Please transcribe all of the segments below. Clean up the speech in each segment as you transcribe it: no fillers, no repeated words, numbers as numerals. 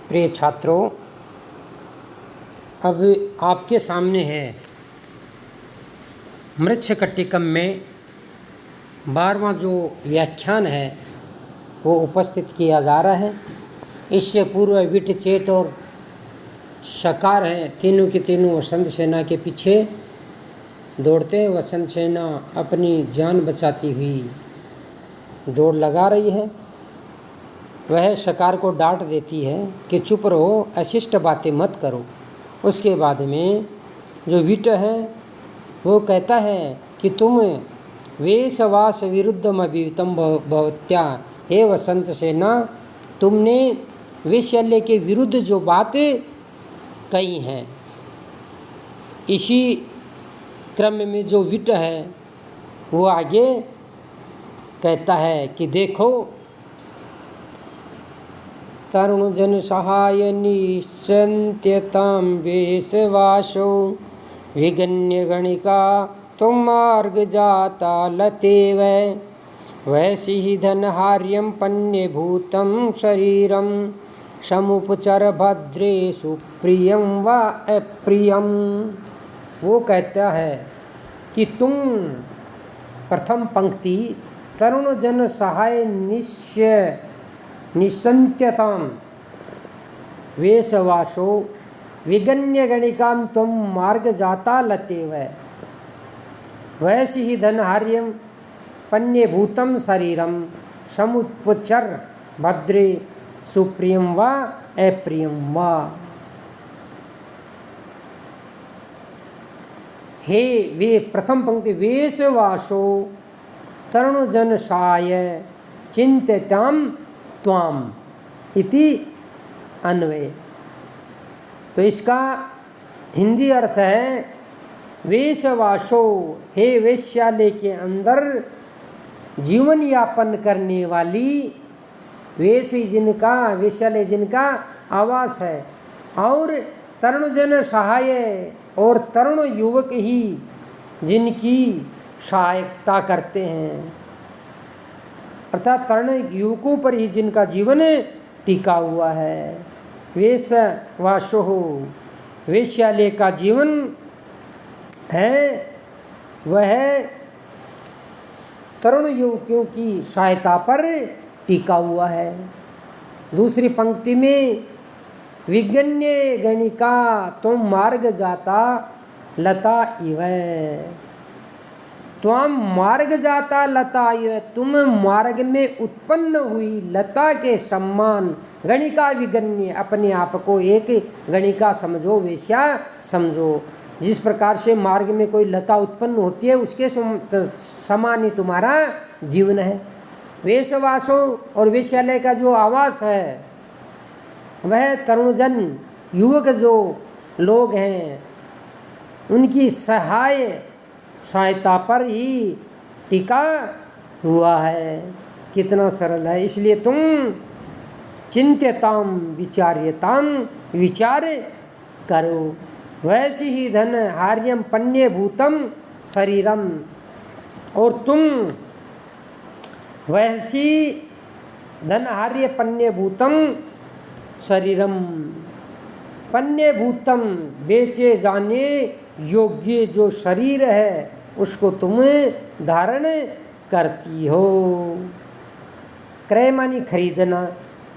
प्रिय छात्रों, अब आपके सामने है मृच्छकटिकम में 12वां जो व्याख्यान है वो उपस्थित किया जा रहा है। इससे पूर्व विट, चेट और शकार हैं, तीनों के तीनों वसंत सेना के पीछे दौड़ते हैं। वसंत सेना अपनी जान बचाती हुई दौड़ लगा रही है। वह शकार को डांट देती है कि चुप रहो, अशिष्ट बातें मत करो। उसके बाद में जो विट है वो कहता है कि तुम वेशवास विरुद्धमभितम भवत्या, हे वसंत सेना, तुमने वेश्यालय के विरुद्ध जो बातें कही हैं। इसी क्रम में जो विट है वो आगे कहता है कि देखो, तरुण जन सहाय निश्चंत्यताम वेशवासो विगण्य गणिका तुम मार्ग जाता लतेव, वैसी ही धनहार्यम पन्य भूतम शरीरम समुपचर भद्रे सुप्रियम व अप्रियम। वो कहता है कि तुम, प्रथम पंक्ति, तरुण जन सहाय निश्चंत्यताम वेशवासो विगण्य गणिकां तुम मार्ग जाता लतेव, वैसी ही धनहार्यम पन्य भूतम शरीरम समुपचर भद्रे सुप्रियम व अप्रियम व। हे वे, प्रथम पंक्ति, वेशवासो तरुण जन साय चिंत्यताम त्वाम इति अन्वय। तो इसका हिंदी अर्थ है, वेशवासो, हे वेश्यालय के अंदर जीवन यापन करने वाली, वेशी जिनका, वेश्यालय जिनका आवास है, और तरुण जन सहाय, और तरुण युवक ही जिनकी सहायता करते हैं, अर्थात तरुण युवकों पर ही जिनका जीवन टिका हुआ है। वेशवासो, वेश्यालय का जीवन है वह तरुण युवकों की सहायता पर टिका हुआ है। दूसरी पंक्ति में, विगण्य गणिका तुम मार्ग जाता लता इव, तुम मार्ग जाता लता इव, तुम मार्ग में उत्पन्न हुई लता के सम्मान। गणिका विगण्य, अपने आप को एक गणिका समझो, वेश्या समझो। जिस प्रकार से मार्ग में कोई लता उत्पन्न होती है उसके समान ही तुम्हारा जीवन है। वेशवासों और वेश्यालय का जो आवास है वह तरुणजन युवक जो लोग हैं उनकी सहायता पर ही टिका हुआ है। कितना सरल है। इसलिए तुम चिंत्यताम विचार्यताम, विचार करो। वैसी ही धन हार्यम पन्य भूतम शरीरम, और तुम वैसी धन हार्य पन्य भूतम शरीरम, पन्य भूतम, बेचे जाने योग्य जो शरीर है उसको तुम धारण करती हो। क्रय मानी खरीदना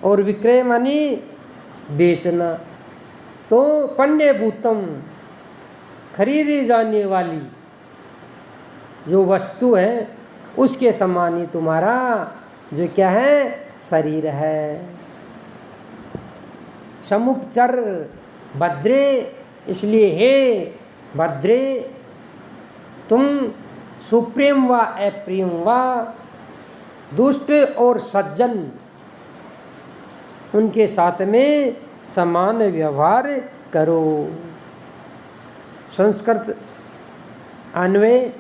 और विक्रय मानी बेचना। तो पन्य भूतम, खरीदी जाने वाली जो वस्तु है उसके समान ही तुम्हारा जो क्या है, शरीर है। समुपचर भद्रे, इसलिए हे भद्रे, तुम सुप्रीम व अप्रियम व, दुष्ट और सज्जन उनके साथ में समान व्यवहार करो। संस्कृत अन्वय,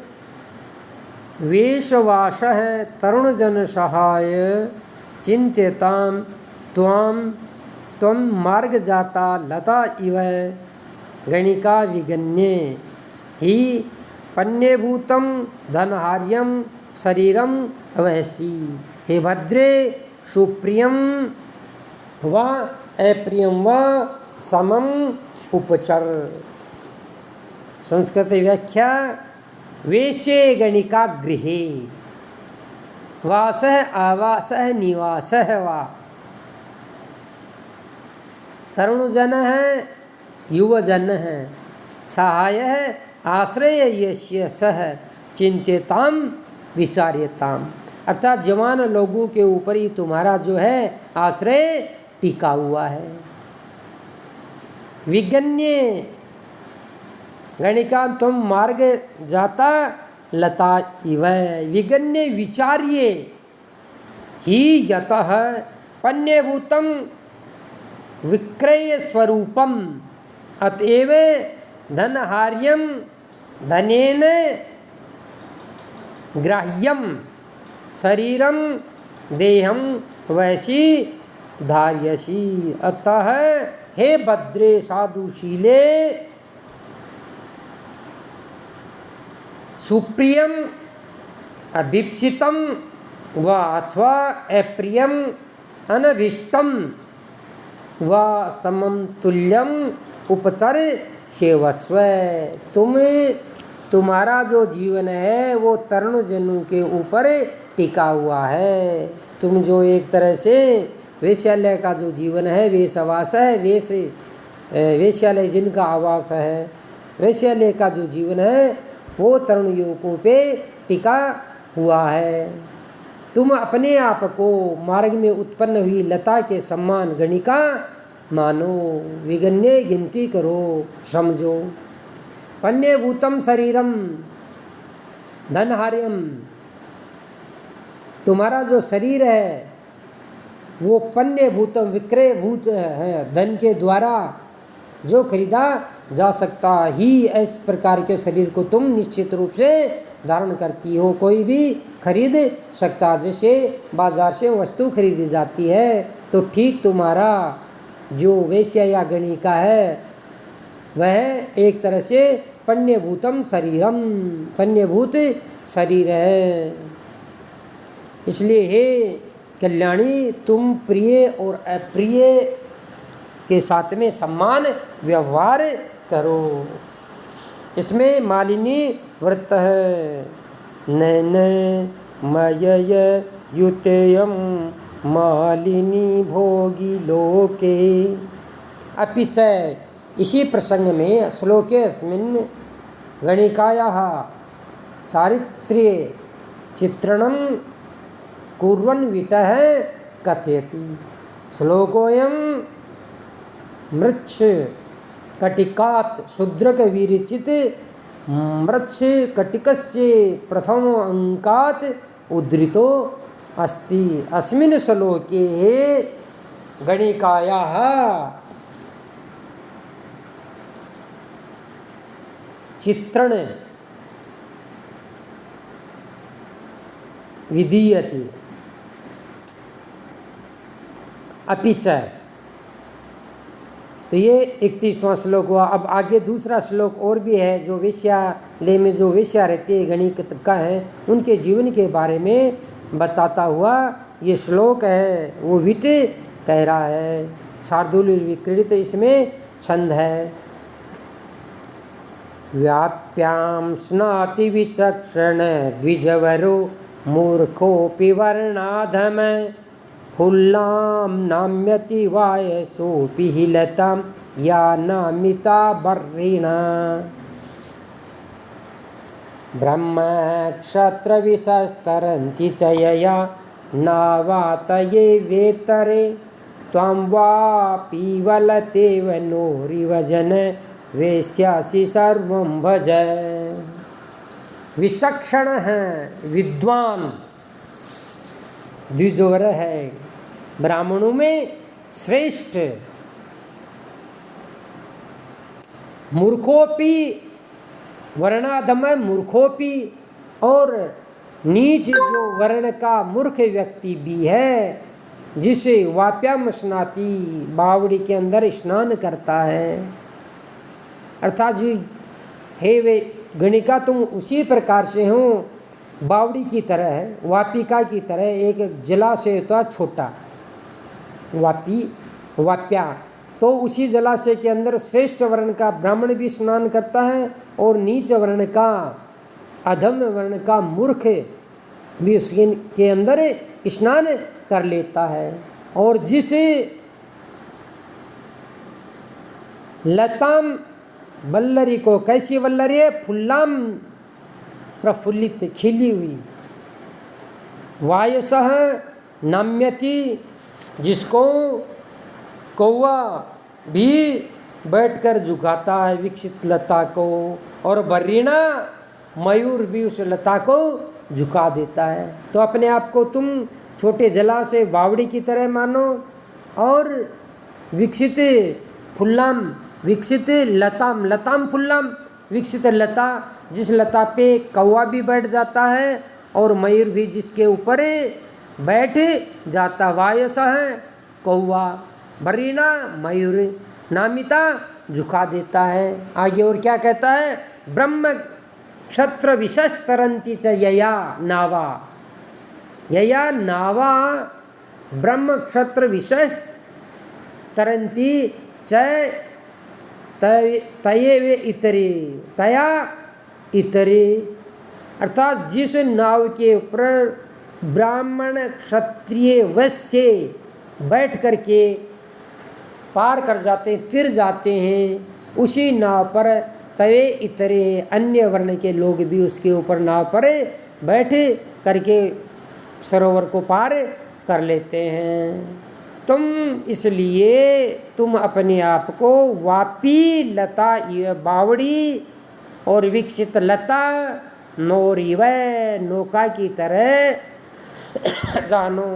वेशवास है तरुण जन सहाय चिंत्यताम त्वाम त्वम मार्ग जाता लता इव, गणिका विगण्ये ही पन्यभूतम धनहार्यम शरीरम अवैसी। हे भद्रे सुप्रियम व अप्रियम व समम उपचर। संस्कृत व्याख्या वेश्ये गणिका गृहे वासः आवासः निवासः वा। तरुणजन है, युवजन है, सहाय है, आश्रय यस्य सह चिंत्यताम विचार्यताम। अर्थात जवान लोगों के ऊपर ही तुम्हारा जो है आश्रय टिका हुआ है। विगण्य गणिका तुम मार्ग जाता लता इव। विगण्य विचार्य ही यतः पन्यभूतम विक्रय स्वरूपम अतएव धनहार्यम धनेन ग्राह्यम शरीरम देहम वैसी धार्यसी। अतः हे भद्रे साधुशीले सुप्रियम अभीप्सितम व अथवा अप्रियम अनभिष्टम व समम तुल्यम उपचर सेवस्व। तुम्हारा जो जीवन है वो तरुण जनों के ऊपर टिका हुआ है। तुम जो एक तरह से वेश्यालय का जो जीवन है, वेशवास है, वेश्यालय जिनका आवास है, वेश्यालय का जो जीवन है वो तरुण युवकों पे टिका हुआ है। तुम अपने आप को मार्ग में उत्पन्न हुई लता के समान गणिका मानो, विगण्य गिनती करो, समझो। पन्यभूतम शरीरम धनहार्यम, तुम्हारा जो शरीर है वो पन्यभूतम विक्रय भूत है, धन के द्वारा जो खरीदा जा सकता ही। इस प्रकार के शरीर को तुम निश्चित रूप से धारण करती हो, कोई भी खरीद सकता। जैसे बाजार से वस्तु खरीदी जाती है तो ठीक तुम्हारा जो वेश्या या गणिका है वह एक तरह से पन्यभूतम शरीरम, पन्यभूत शरीर है। इसलिए हे कल्याणी, तुम प्रिय और अप्रिय के साथ में सम्मान व्यवहार करो। इसमें मालिनी व्रत है। नैन मयय युतेयम मालिनी भोगी लोके। अपिच इसी प्रसंग में श्लोके अस्मिन् गणिकायाः चारित्र्ये चित्रणं कुर्वन् विटः कथयति। श्लोकोऽयं मृच्छ कटिकात् शूद्रक विरचित मृच्छ कटिकस्य प्रथम अंकात् उद्धृतो अस्ति। अस्मिन् श्लोके गणिकायाः चित्रण विधीयते। अपिच, तो ये 31वां श्लोक हुआ। अब आगे दूसरा श्लोक और भी है जो वेश्यालय में जो वेश्या रहती है गणिका है उनके जीवन के बारे में बताता हुआ ये श्लोक है। वो विट कह रहा है। शार्दूल विक्रीडित इसमें छंद है। व्याप्याम स्नाति विचक्षण द्विजवरो मूर्खोऽपि वर्णाधम फुल्लां नाम्यति वायसोऽपि हि लतां या नामिता बर्हिणा। ब्रह्मक्षत्रविशस्तरन्ति च यया नावातये वेतरे त्वां वापीवलतेव नोरिवजन वेश्यासि सर्वं भज। विचक्षण है, विद्वान द्विजवर है, ब्राह्मणों में श्रेष्ठ, मूर्खोपी वर्णाधम मूर्खोपी और नीच जो वर्ण का मूर्ख व्यक्ति भी है जिसे वाप्याम स्नाति बावड़ी के अंदर स्नान करता है। अर्थात जो हे वे गणिका तुम उसी प्रकार से हो बावड़ी की तरह है, वापिका की तरह एक जलाशय होता छोटा वापी वाप्या, तो उसी जलाशय के अंदर श्रेष्ठ वर्ण का ब्राह्मण भी स्नान करता है और नीच वर्ण का, अधम वर्ण का मूर्ख भी उसके के अंदर स्नान कर लेता है। और जिस लताम वल्लरी को, कैसी वल्लरी है? फुल्लाम प्रफुल्लित, खिली हुई, वायसः नाम्यति, जिसको कौवा भी बैठकर झुकाता है विकसित लता को, और बर्रिणा मयूर भी उस लता को झुका देता है। तो अपने आप को तुम छोटे जलाशय बावड़ी की तरह मानो, और विकसित फुल्लाम, विकसित लताम, लताम फुल्लाम, विकसित लता, जिस लता पे कौवा भी बैठ जाता है और मयूर भी जिसके ऊपर बैठ जाता। वायस है कौवा, बरीना मयूर, नामिता झुका देता है। आगे और क्या कहता है? ब्रह्म क्षत्र विशेष तरंती च यया नावा, यया नावा ब्रह्म क्षत्र विशेष तरंती च तये वे इतरे, तया इतरे, अर्थात जिस नाव के ऊपर ब्राह्मण क्षत्रिय वैश्य बैठ करके पार कर जाते हैं, तिर जाते हैं, उसी नाव पर तवे इतरे अन्य वर्ण के लोग भी उसके ऊपर नाव पर बैठे करके सरोवर को पार कर लेते हैं। तुम इसलिए तुम अपने आप को वापी लता बावड़ी और विकसित लता नोरिव नौका की तरह जानो।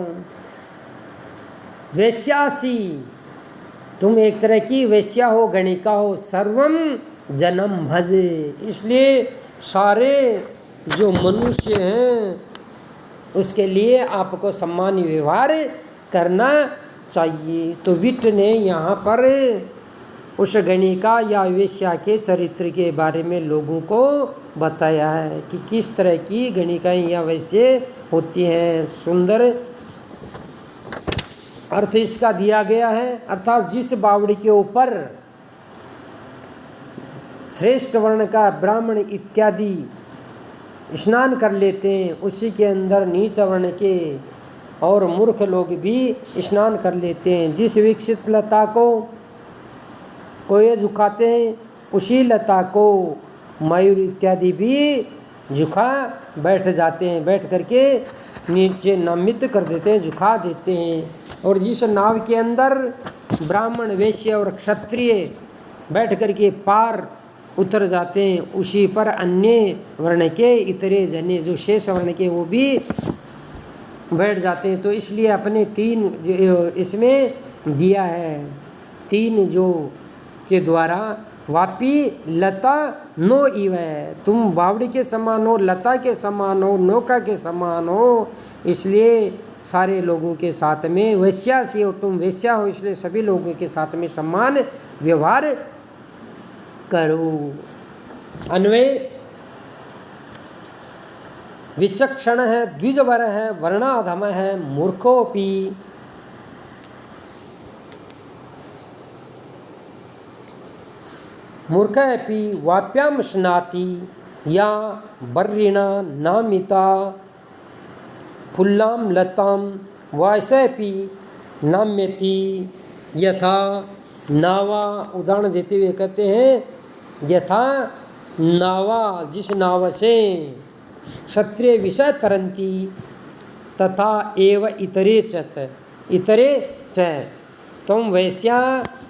वैश्यासी, तुम एक तरह की वैश्या हो, गणिका हो। सर्वम जन्म भज, इसलिए सारे जो मनुष्य हैं उसके लिए आपको सम्मान व्यवहार करना चाहिए। तो विट ने यहाँ पर उस गणिका या वेश्या के चरित्र के बारे में लोगों को बताया है कि किस तरह की गणिकाएं या वैश्य होती हैं। सुंदर अर्थ इसका दिया गया है, अर्थात जिस बावड़ी के ऊपर श्रेष्ठ वर्ण का ब्राह्मण इत्यादि स्नान कर लेते हैं, उसी के अंदर नीच वर्ण के और मूर्ख लोग भी स्नान कर लेते हैं। जिस विकसित लता को ये झुकाते हैं, उसी लता को मयूर इत्यादि भी झुका बैठ जाते हैं, बैठ करके नीचे नमित कर देते हैं, झुका देते हैं। और जिस नाव के अंदर ब्राह्मण वैश्य और क्षत्रिय बैठ करके पार उतर जाते हैं, उसी पर अन्य वर्ण के इतरे जने जो शेष वर्ण के वो भी बैठ जाते हैं। तो इसलिए अपने तीन इसमें दिया है, तीन जो के द्वारा वापी लता नो इव है, तुम बावड़ी के समान हो, लता के समान हो, नौका के समान हो। इसलिए सारे लोगों के साथ में वैश्या से हो, तुम वैश्या हो, इसलिए सभी लोगों के साथ में सम्मान व्यवहार करो। अन्वय विचक्षण है, द्विजवर है, वर्णाधम है, मूर्खोपी। मूर्खपि वाप्याम स्नाति या बर्रिणा नामिता फुल्लाम लताम वायसपि नाम्यति यथा नावा। उदाहरण देते हुए कहते हैं यथा नावा, जिस नाव से क्षत्रिय विषय तरंती तथा एव इतरे च, इतरे च तुम वैश्या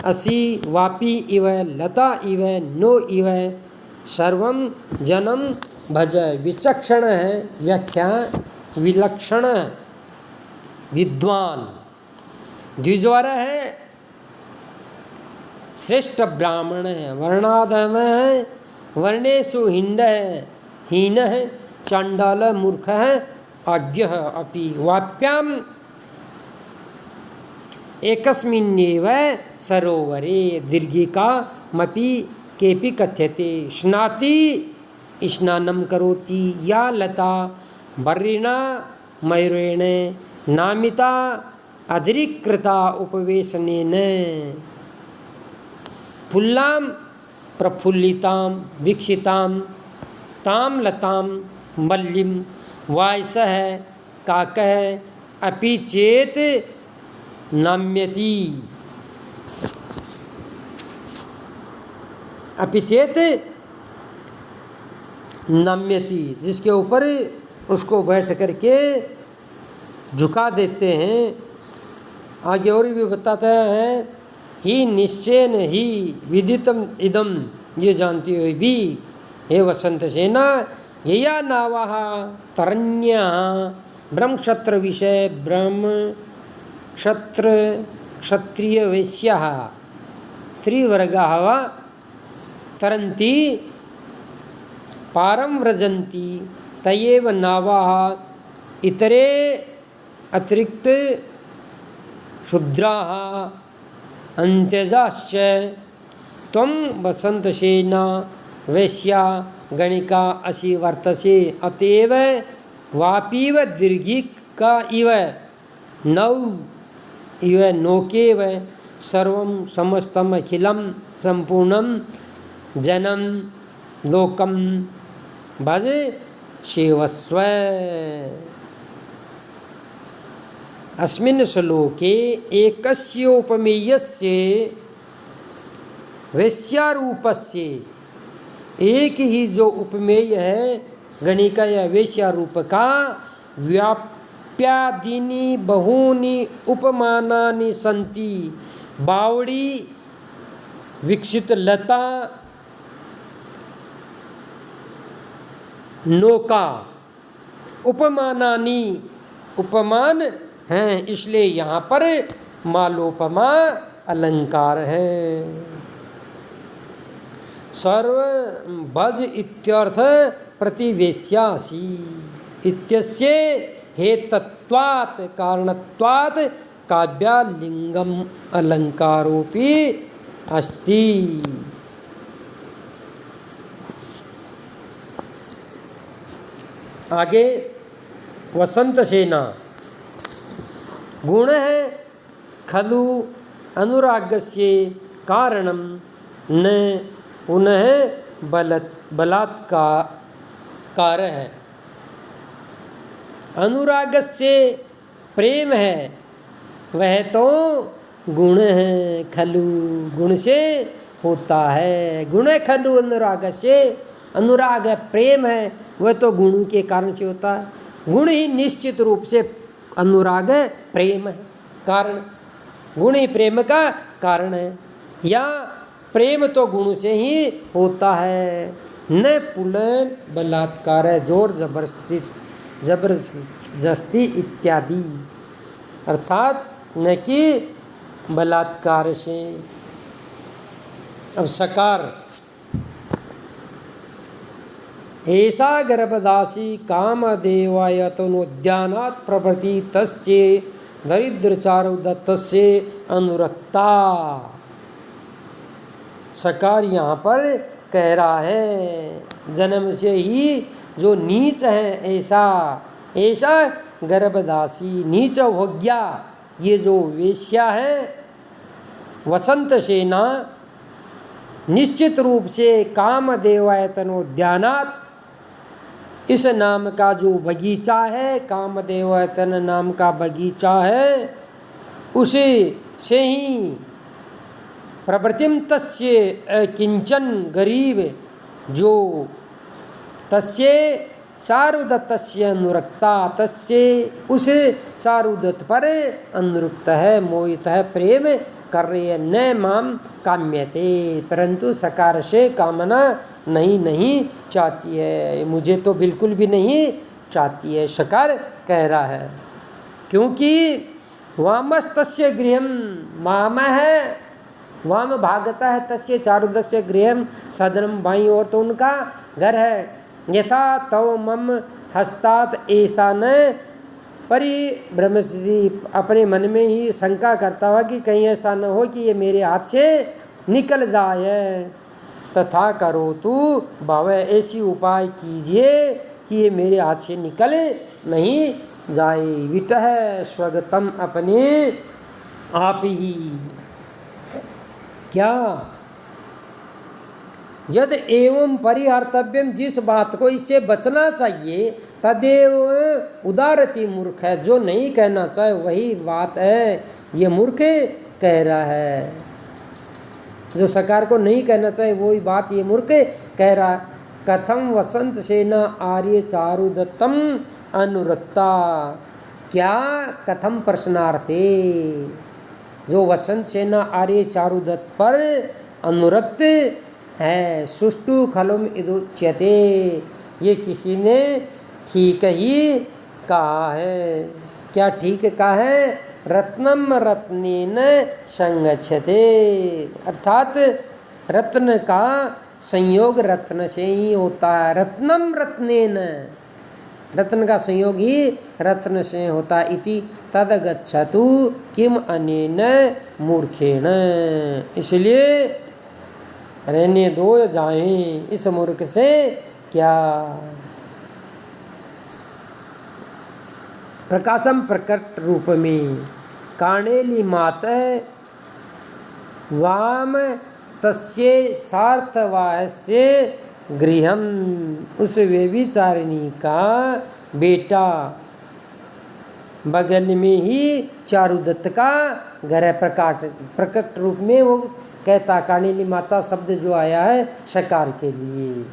असी वापी इव लता इव नो इव सर्वम जन्म भज। विचक्षण है, व्याख्या विलक्षण, विद्वान, द्विजवर है, श्रेष्ठ ब्राह्मण है, वर्णाधम है, वर्णेषु हिंड है, हीन है, चांडाल मूर्ख है, अज्ञ अपि। वाप्याम एकस्मिन्नेव सरोवरे दीर्घिका मपि केपि कथ्यते स्नाति स्नानं करोति या लता बर्रिणा मयूरेण नामिता अधिकृता उपवेशनेन फुल्लां प्रफुल्लितां विकसितां तां लतां मल्लिं वायसः काकः अपि चेत नाम्यति। अपि चेत नम्यति, जिसके ऊपर उसको बैठ करके झुका देते हैं। आगे और भी बताता है, ही निश्चयन ही विदितम इदम, ये जानती हुई भी हे वसंत सेना, यया नावाः तरण्यः ब्रह्म क्षत्र विषय ब्रह्म क्षत्र क्षत्रिय वैश्याः त्रिवर्गाः वा तरन्ति पारं व्रजन्ति तयेव नावाः इतरे अतिरिक्त शूद्राः अन्त्यजाश्च त्वं वसन्तसेना वैश्या गणिका असि वर्तसे अतएव वापीव दीर्घिका इव नौ इव नोकेव सर्वं समस्तम अखिलं संपूर्णं जनम लोकम भज सेवस्व। अस्मिन् श्लोके एकस्य उपमेयस्य वेश्यारूपस्य, एक ही जो उपमेय है गणिका या वेश्यारूप का, व्याप्यादीनि बहूनि उपमानानि सन्ति। बावड़ी, विकसित लता, नौका, उपमानानि उपमान हैं, इसलिए यहाँ पर मालोपमा अलंकार है। सर्व भज इत्यर्थ प्रतिवेश्यासि इत्यस्य हेतत्वात् कारणत्वात् काव्यालिंगम अलंकारोपि अस्ति। आगे वसंत सेना गुण है खलु अनुरागस्य कारणम न पुनः बलात्कार है। अनुरागस्य प्रेम है, वह तो गुण है, खलु गुण से होता है। गुण खलु अनुरागस्य, अनुराग प्रेम है, वह तो गुणों के कारण से होता है। गुण ही निश्चित रूप से अनुराग प्रेम है कारण, गुण ही प्रेम का कारण है, या प्रेम तो गुण से ही होता है। न पुनः बलात्कार है, जोर जबरदस्ती इत्यादि, अर्थात न कि बलात्कार से। अब सकार, ऐसा गर्भदासी कामदेवायतनोद्यानात् प्रभृति तस्य दरिद्रचारु दत्तस्य अनुरक्ता। सकार यहाँ पर कह रहा है जन्म से ही जो नीच है, ऐसा गर्भदासी नीच हो गया, ये जो वेश्या है वसंत सेना, निश्चित रूप से कामदेवायतनोद्यानात्, इस नाम का जो बगीचा है, कामदेवायतन नाम का बगीचा है, उसे से ही प्रवृत्तिम तस्य किंचन गरीब, जो तस्य चारुदत्तस्य अनुरक्ता, तस्य उस चारुदत्त पर अनुरक्त है, मोहित है, प्रेम कर रही है। न माम काम्यते, परंतु सकार से कामना नहीं चाहती है, मुझे तो बिल्कुल भी नहीं चाहती है, सकार कह रहा है। क्योंकि वामस्तस्य गृहम, वाम है, वाम भागता है, तस्य चारुदस्य गृहम सदनम, बाईं ओर तो उनका घर है। यथा तव मम हस्तात ऐसा न, परि ब्रह्मश्री अपने मन में ही शंका करता हुआ कि कहीं ऐसा न हो कि ये मेरे हाथ से निकल जाए। तथा करो तू भव, ऐसी उपाय कीजिए कि ये मेरे हाथ से निकल नहीं जाए। विटह स्वगतम अपने आप ही। क्या यद एवं परिहर्तव्यम, जिस बात को इससे बचना चाहिए, तदेव उदारति मूर्ख है, जो नहीं कहना चाहे वही बात है ये मूर्ख कह रहा है। जो सकार को नहीं कहना चाहे वही बात ये मूर्ख कह रहा है। कथम वसंत सेना आर्य चारुदत्तम अनुरक्ता, क्या कथम प्रश्नार्थे, जो वसंत सेना आर्य चारुदत्त पर अनुरक्त है। सुष्टु खलुम इदुच्यते, ये किसी ने ठीक ही कहा है। क्या ठीक कहा है? रत्नम रत्नेन संगच्छते, अर्थात रत्न का संयोग रत्न से ही होता है। रत्नम रत्नेन, रत्न का संयोग ही रत्न से होता है। इति तदगच्छतु किम अनेन मूर्खेण, इसलिए रहने दो जाएं इस मूर्ख से क्या। प्रकाशम प्रकट रूप में काणेली मातः वाम तस्ये सार्थवाहस्य गृहम, उस व्यभिचारिणी का बेटा बगल में ही चारुदत्त का घर है। प्रकट रूप में वो कहता, काणेली माता शब्द जो आया है शकार के लिए।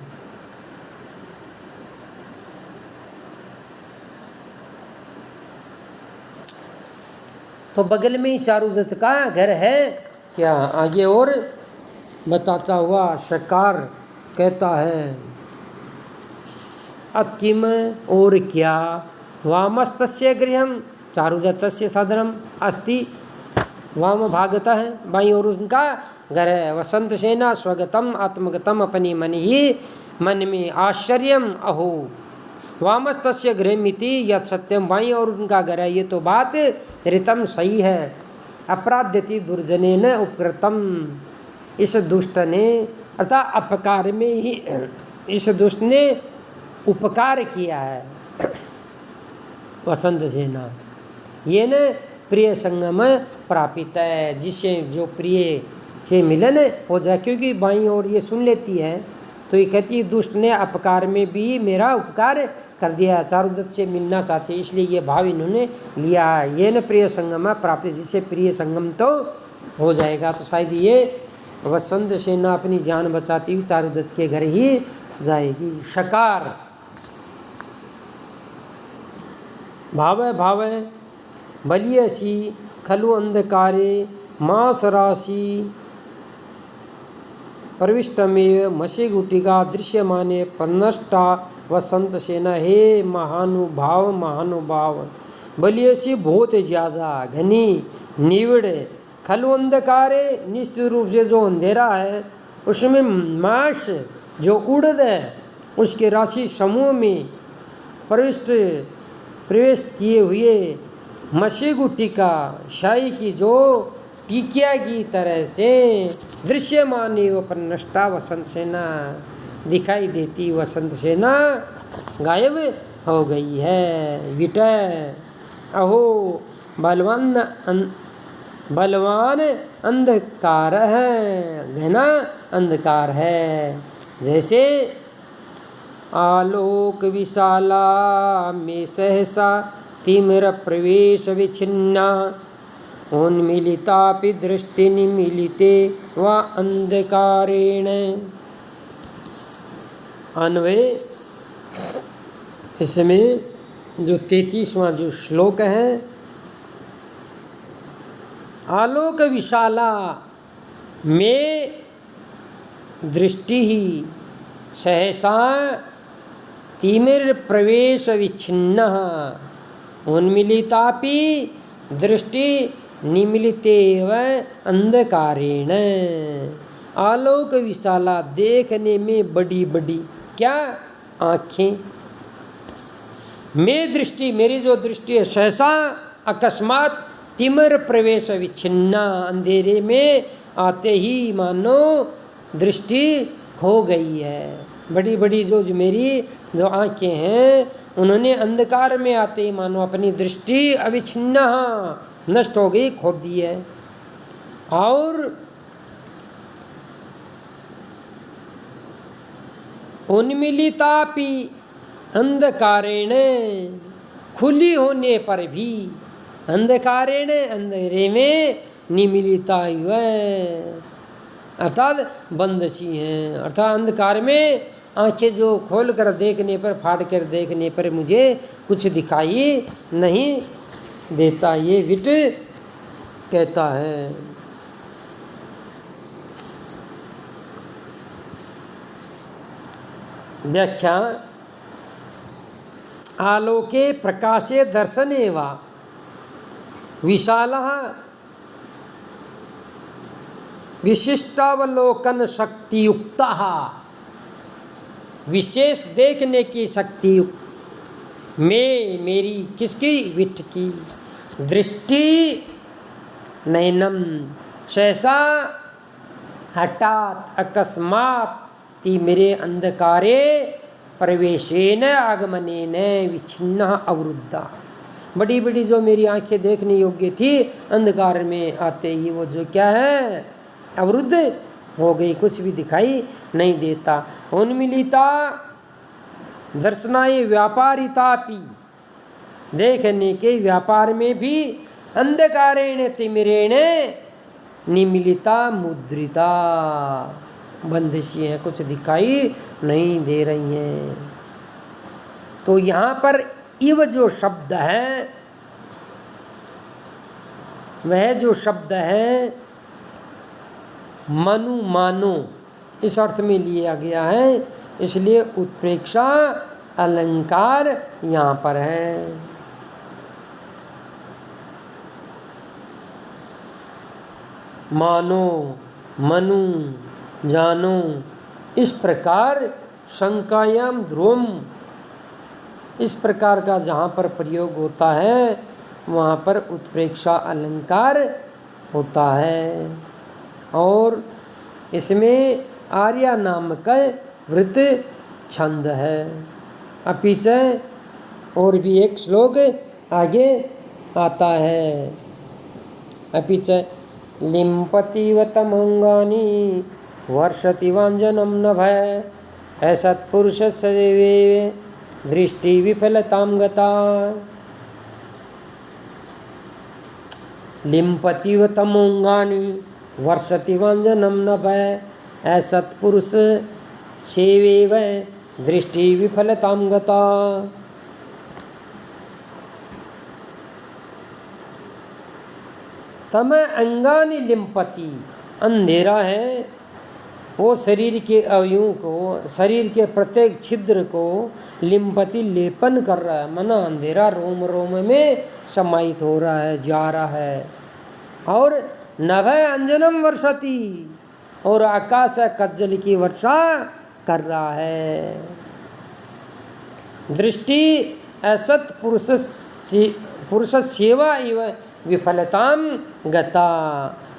तो बगल में ही चारुदत्त का घर है। क्या आगे और बताता हुआ शकार कहता है, अत्किम और क्या, वामस्तस्य गृहम चारुदत्तस्य सदनम अस्ति, वाम भागता है बाई और उनका घर है। वसंत सेना स्वगतम आत्मगतम, अपनी मन ही मन में आश्चर्यम अहो, वामस्तस्य गृहमिति यत् सत्यम, बाई और उनका घर है, ये तो बात ऋतम सही है। अपराध्यति दुर्जनेन उपकृतम, इस दुष्ट ने अर्थात अपकार में ही इस दुष्ट ने उपकार किया है। वसंत सेना ये न प्रिय संगम प्रापित है, जिससे जो प्रिय से मिलन हो जाए। क्योंकि बाई और ये सुन लेती है तो ये कहती है दुष्ट ने अपकार में भी मेरा उपकार कर दिया, चारुदत्त से मिलना चाहते, इसलिए ये भाव इन्होंने लिया है। ये न प्रिय संगम प्राप्त, जिससे प्रिय संगम तो हो जाएगा। तो शायद ये वसंत सेना अपनी जान बचाती हुई चारुदत्त के घर ही जाएगी। शकार भावय भावय बलियसी खलु अंधकारे मास राशि प्रविष्टमेव मशीगुटिका दृश्यमाने पन्नष्टा वसंत सेना, हे महानुभाव महानुभाव, बलियसी बहुत ज़्यादा घनी निविड़, खलु अंधकारे निश्चित रूप से जो अंधेरा है उसमें मास जो उड़द है उसके राशि समूह में प्रवेश किए हुए मशीगुटिका शाही की जो टीकिया की तरह से दृश्यमान वो पन्नष्टा वसंत सेना दिखाई देती, वसंत सेना गायब हो गई है। विटय अहो बलवान अंधकार है, घना अंधकार है। जैसे आलोक विशाला में सहसा तिमिर प्रवेश विच्छिन्ना, उन्मिलितापि दृष्टि निमिलिते व अंधकारेण। अन्वय, इसमें जो 33वां जो श्लोक है, आलोक विशाला में दृष्टि ही सहसा तिमिर प्रवेश विच्छिन्न, उन्मिलितापि दृष्टि निमिलितेव अंधकारेण। आलोक विशाला देखने में बड़ी बड़ी क्या आँखें, में दृष्टि मेरी जो दृष्टि है सहसा अकस्मात तिमिर प्रवेश विच्छिन्ना, अंधेरे में आते ही मानो दृष्टि खो गई है। बड़ी बड़ी जो मेरी जो आँखें हैं उन्होंने अंधकार में आते ही मानो अपनी दृष्टि अविच्छिन्न नष्ट हो गई, खो दी है। और उन्मिलितापि अंधकारेण, खुली होने पर भी, अंधकारेण अंधेरे में, निमिलिता इव, अर्थात बंद सी हैं। अर्थात अंधकार में आंखें जो खोल कर देखने पर, फाड़ कर देखने पर मुझे कुछ दिखाई नहीं देता, ये विट कहता है। व्याख्या, आलोके प्रकाशे दर्शने वा विशालः विशिष्टावलोकन शक्तियुक्तः, विशेष देखने की शक्ति युक्त में, मेरी किसकी, विट्ठ की दृष्टि, नैनम सहसा हठात अकस्मात ती मेरे अंधकारे प्रवेशेन आगमनेन विच्छिन्न अवरुद्धा, बड़ी बड़ी जो मेरी आंखें देखने योग्य थी, अंधकार में आते ही वो जो क्या है, अवरुद्ध हो गई, कुछ भी दिखाई नहीं देता। उन्मिलिता दर्शनाय व्यापारितापि, देखने के व्यापार में भी, अंधकारेण तिमिरेण निमिलिता मुद्रिता, बंदिशी हैं, कुछ दिखाई नहीं दे रही हैं। तो यहाँ पर इव जो शब्द है, वह जो शब्द है मनु मानो, इस अर्थ में लिया गया है, इसलिए उत्प्रेक्षा अलंकार यहाँ पर है। मानो, मनु, जानो, इस प्रकार शंकायाम ध्रुवम, इस प्रकार का जहाँ पर प्रयोग होता है वहाँ पर उत्प्रेक्षा अलंकार होता है। और इसमें आर्या नाम का वृत्त छंद है। अब पीछे और भी एक श्लोक आगे आता है। अब पीछे लिम्पतिव तमंगानी वर्षति वांजनम नभय असत्पुरुष सदेवे दृष्टि विफलताम गता। लिम्पतिव तमंगानी वर्षति वांजनम नभय असत्पुरुष सेवेव दृष्टि विफलताम गता। तम अंगानि लिम्पति, अंधेरा है वो शरीर के अवयवों को, शरीर के प्रत्येक छिद्र को लिम्पति लेपन कर रहा है, मना अंधेरा रोम रोम में समाहित हो रहा है, जा रहा है। और नभय अंजनम वर्षति, और आकाश कज्जल की वर्षा कर रहा है। दृष्टि असत पुरुष सेवा इव विफलताम गता,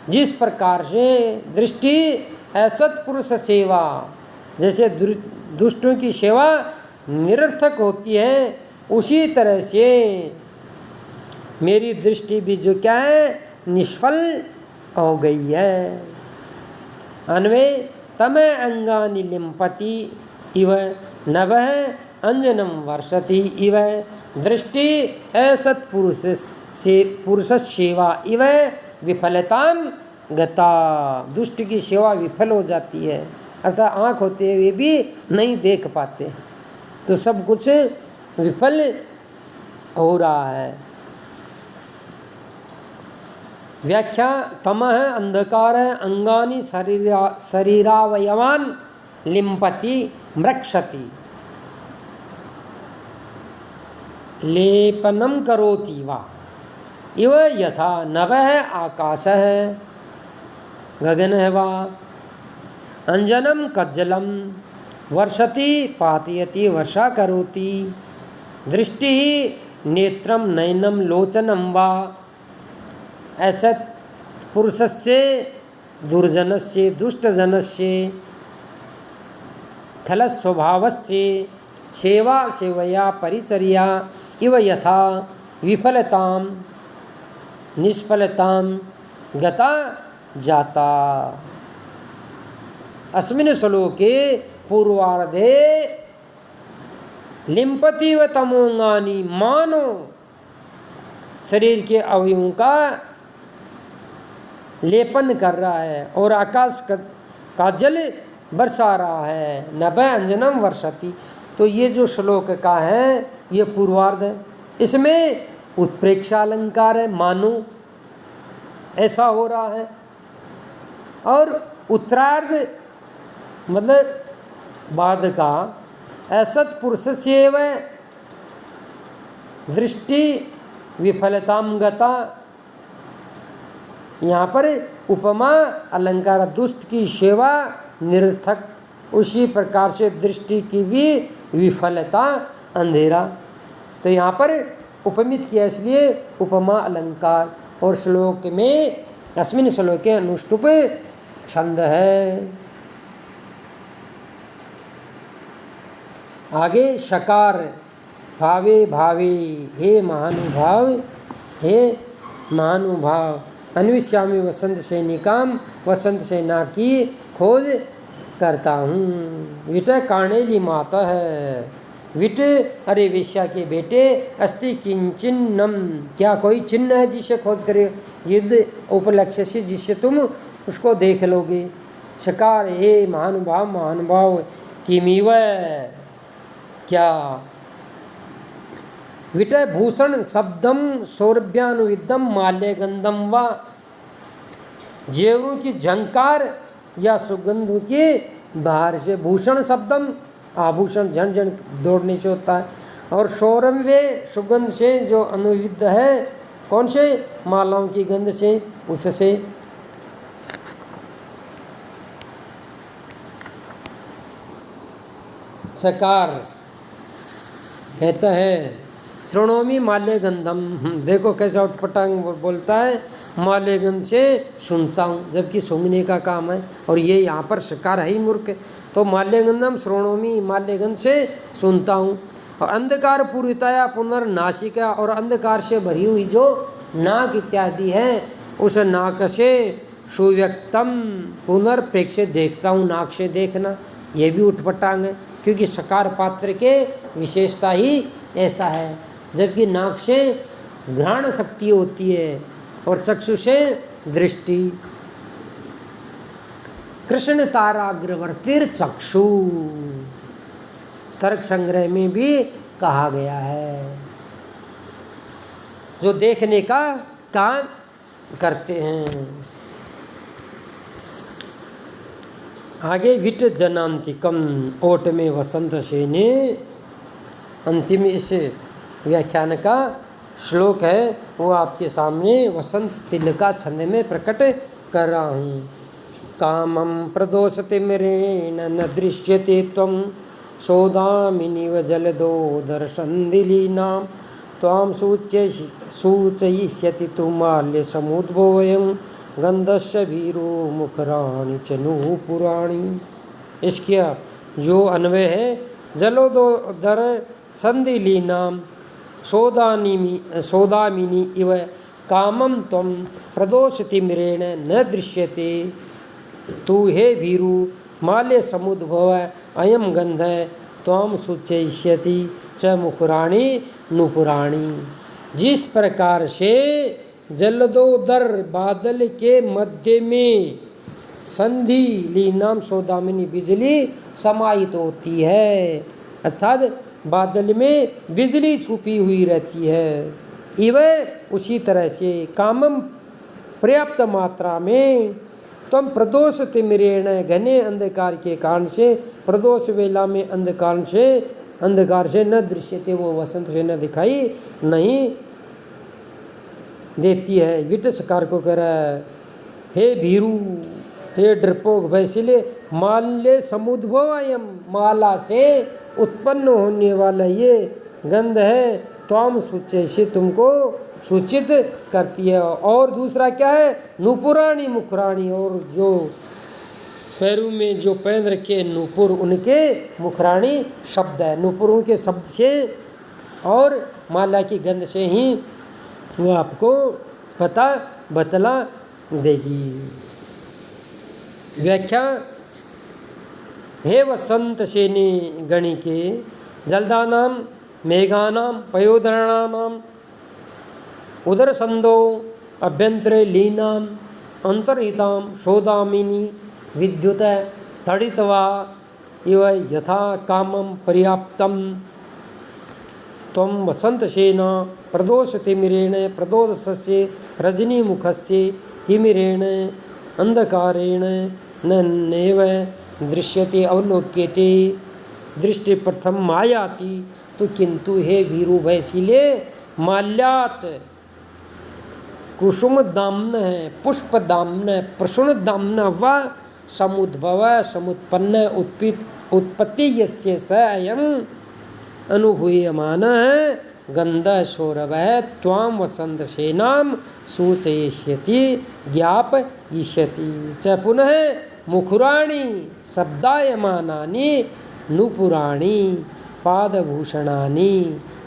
जिस प्रकार से दृष्टि असत पुरुष सेवा, जैसे दुष्टों की सेवा निरर्थक होती है, उसी तरह से मेरी दृष्टि भी जो क्या है, निष्फल हो गई है। अन्वय तम अंगानि लिम्पति इव नभः अंजनम वर्षति इव दृष्टि असत पुरुष सेवा इव विफलताम गता, दुष्ट की सेवा विफल हो जाती है, अर्थात आँख होते हुए भी नहीं देख पाते, तो सब कुछ विफल हो रहा है। व्याख्या, तमः अंधकार अंगानि शरीरावयवान लिम्पति मृक्षति लेपनम करोति वा इव यथा नभः आकाशः गगनः वा अंजनम कज्जलम वर्षति पातयति वर्षा करोति दृष्टि नेत्रम नयनम लोचनम वा असत् पुरुषस्य दुर्जनस्य दुष्टजनस्य खलस्वभावस्य सेवा सेवया परिचर्या इव यथा विफलतां निष्फलतां गता जाता। अस्मिन् श्लोके पूर्वार्धे लिम्पतिव तमोंगानि मानो शरीर के अवयवों का लेपन कर रहा है और आकाश का जल बरसा रहा है। नभ अंजनम वर्षति। तो ये जो श्लोक का है ये पूर्वार्ध है, इसमें उत्प्रेक्षा अलंकार है, मानो ऐसा हो रहा है। और उत्तरार्ध मतलब बाद का असत पुरुष से दृष्टि विफलताम गता। यहाँ पर उपमा अलंकार दुष्ट की सेवा निरर्थक, उसी प्रकार से दृष्टि की भी विफलता अंधेरा। तो यहाँ पर उपमित किया इसलिए उपमा अलंकार। और श्लोक में अस्मिन् श्लोके अनुष्टुप छंद है। आगे शकार भावे भावे हे महानुभाव, हे महानुभाव अन्विष्यामि वसंत सैनिकाम, वसंत सेना की खोज करता हूँ। विट काणेली माता है, विट अरे वेश्या के बेटे, अस्ति किंचिन्नम क्या कोई चिन्ह है जिसे खोज करे, युद्ध उपलक्ष्य से जिससे तुम उसको देख लोगे। शकार हे महानुभाव महानुभाव किमीव क्या, विटय भूषण शब्दम सौरभ्यानुविदम माल्य गंधम व, जेवरों की झंकार या सुगंध के बाहर से। भूषण शब्दम आभूषण झन झन दौड़ने से होता है, और सौरभ्य सुगंध से जो अनुविद है, कौन से, मालाओं की गंध से, उससे। सकार कहता है श्रृणोमि माल्य गंधम, देखो कैसा उटपटांग बोलता है, माल्य गंध से सुनता हूँ, जबकि सूंघने का काम है। और ये यहाँ पर शकार है ही मूर्ख, तो माल्य गंधम श्रृणोमि माल्य गंध से सुनता हूँ। और अंधकार पूरिताया पुनर्नासिका, और अंधकार से भरी हुई जो नाक इत्यादि है, उस नाक से सुव्यक्तम पुनर्प्रेक्ष्य देखता हूँ, नाक से देखना, ये भी उठपटांग है, क्योंकि सकार पात्र के विशेषता ही ऐसा है। जबकि नाक से घ्राण शक्ति होती है और चक्षु से दृष्टि। कृष्ण ताराग्रवर्तिर चक्षु तर्क संग्रह में भी कहा गया है, जो देखने का काम करते हैं। आगे विट जनांतिकम, ओट में वसंत सेने, अंतिम इस व्याख्यान का श्लोक है वो आपके सामने वसंत तिलका छंद में प्रकट कर रहा हूँ। कामं प्रदोषते मिरेण न दृश्यते त्वं, सौदामिनीव जलदोदरसन्दिलीनां, त्वां सूचयिष्यति तु माल्यसमुद्भवयं, गन्धस्य भीरो मुखराणि च नूपुराणि। इसका जो अन्वय है, जलोदर संदिलीनाम सौदामिनी इव कामं त्वं प्रदोषतिमिरेण न दृश्यते, तू हे भीरु माल्य समुद्भव अयम गंध त्वां सूचयिष्यति च मुखराणि नुपुराणि। जिस प्रकार से जलदोदर बादल के मध्य में संधि लीनाम सौदामिनी बिजली समाहित होती है, अर्थात बादल में बिजली छुपी हुई रहती है। इव उसी तरह से कामम पर्याप्त मात्रा में, त्वं प्रदोष तिमिरेण घने अंधकार के कारण से, प्रदोष वेला में अंधकार से न दृश्यते, वो वसंत से न दिखाई नहीं देती है। विट सकार को कह रहा है, हे भीरू, हे डरपोक, वैसिले माल्य समुद्भवयम, माला से उत्पन्न होने वाला ये गंध है, त्वाम सूचे से तुमको सूचित करती है। और दूसरा क्या है, नुपुराणी मुखराणी, और जो पैरों में जो पहन रखे नूपुर उनके मुखरानी शब्द है। नूपुर उनके शब्द से और माला की गंध से ही वो आपको पता बतला देगी। व्याख्या हे वसंत सेनी गणिके जलदानां मेघानां पयोधराणां उदर संदो अभ्यंतरे लीनां अंतर्हितां शोधामिनी विद्युत तड़ितवा इव यथा कामं पर्याप्तं त्वं वसंतसेन प्रदोषतिमिरेण प्रदोषस्य रजनीमुखस्य तिमिरेण अंधकारेण नैव दृश्यते अवलोक्यते दृष्टि प्रथम मायाति। तो किंतु हे वीरु भयशीले माल्यात कुसुम दाम्न पुष्प दाम्न प्रसून दाम्न व समुद्भव समुत्पन्न उत्पत्ति यस्य स अयम् अनुभूयमान गंध सौरभ त्वाम वसंत सेनां सूचयिष्यति ज्ञापयिष्यति च पुनः मुखुराणि शब्दायमानानि नूपुराणि पादभूषणानि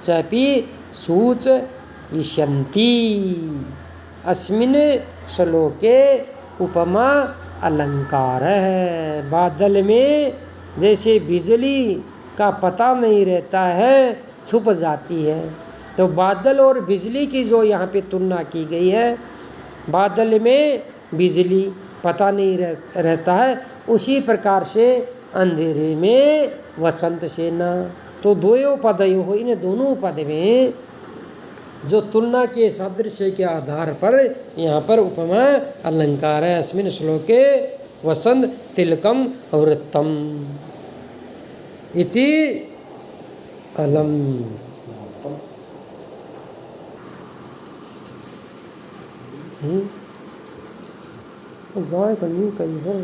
चपि सूचयिष्यन्ति। अस्मिन् श्लोके उपमा अलंकार है। बादल में जैसे बिजली का पता नहीं रहता है, छुप जाती है, तो बादल और बिजली की जो यहाँ पे तुलना की गई है, बादल में बिजली पता नहीं रहता है, उसी प्रकार से अंधेरे में वसंत सेना। तो द्वयो पदयो हो, इन दोनों पद में जो तुलना के सादृश्य के आधार पर यहाँ पर उपमा अलंकार है। अस्मिन् श्लोके वसंत तिलकम वृत्तम इति अलम। जाए कहीं कई बार